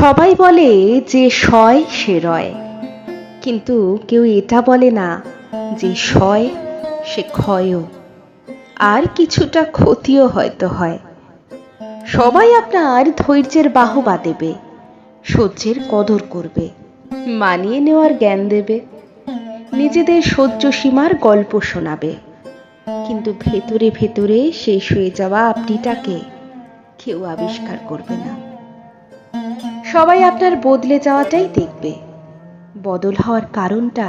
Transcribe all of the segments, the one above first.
সবাই বলে যে সয় সে রয়, কিন্তু কেউ এটা বলে না যে সয় সে ক্ষয়ও, আর কিছুটা ক্ষতিও হয়তো হয়। সবাই আপনার ধৈর্যের বাহবা দেবে, সহ্যের কদর করবে, মানিয়ে নেওয়ার জ্ঞান দেবে, নিজেদের সহ্য সীমার গল্প শোনাবে, কিন্তু ভেতরে ভেতরে শেষ হয়ে যাওয়া আপনিটাকে কেউ আবিষ্কার করবে না। সবাই আপনার বদলে যাওয়াটাই দেখবে, বদল হওয়ার কারণটা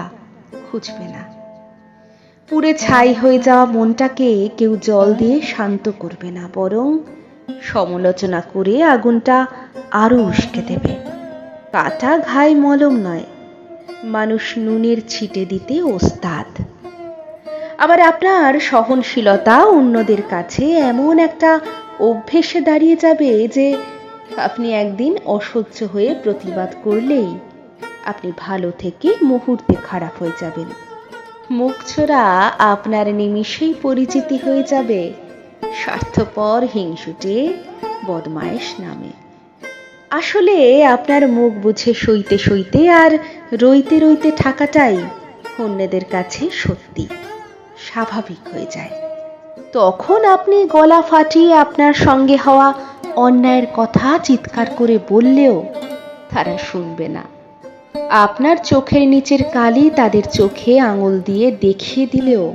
খুঁজবে না। পুড়ে ছাই হয়ে যাওয়া মনটাকে কেউ জল দিয়ে শান্ত করবে না, বরং সমালোচনা করে আগুনটা আরো উস্কে দেবে। কাটা ঘায়ে মলম নয়, মানুষ নুনের ছিটে দিতে ওস্তাদ। আবার আপনার সহনশীলতা অন্যদের কাছে এমন একটা অভ্যেসে দাঁড়িয়ে যাবে যে আপনি একদিন অসহ্য হয়ে প্রতিবাদ করলেই আপনি ভালো থেকে মুহূর্তে খারাপ হয়ে যাবেন। মুখছোড়া আপনার নিমিষেই পরিচিতি হয়ে যাবে স্বার্থপর হিংসুটে বদমায়েশ নামে। আসলে আপনার মুখ বুঝে সইতে সইতে আর রইতে রইতে থাকাটাই অন্যদের কাছে সত্যি স্বাভাবিক হয়ে যায়। তখন আপনি গলা ফাটিয়ে আপনার সঙ্গে হওয়া অন্যায়ের কথা চিৎকার করে বললেও তারা শুনবে না। আপনার চোখের নিচের কালি তাদের চোখে আঙুল দিয়ে দেখিয়ে দিলেও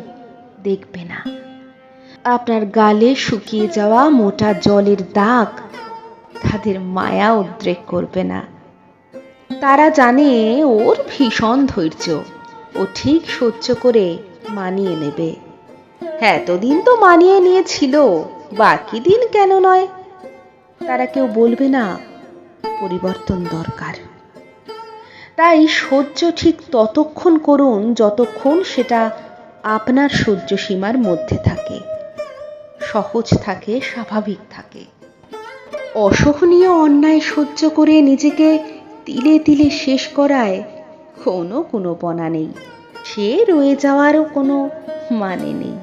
দেখবে না। আপনার গালে শুকিয়ে যাওয়া মোটা জলের দাগ তাদের মায়া উদ্রেক করবে না। তারা জানে ওর ভীষণ ধৈর্য, ও ঠিক সহ্য করে মানিয়ে নেবে। এতদিন তো মানিয়ে নিয়েছিল, বাকি দিন কেন নয়। তারা কেউ বলবে না পরিবর্তন দরকার। তাই সহ্য ঠিক ততক্ষণ করুন যতক্ষণ সেটা আপনার সহ্য সীমার মধ্যে থাকে, সহজ থাকে, স্বাভাবিক থাকে। অসহনীয় অন্যায় সহ্য করে নিজেকে তিলে তিলে শেষ করায় কোনো পনা নেই, সে রয়ে যাওয়ারও কোনো মানে নেই।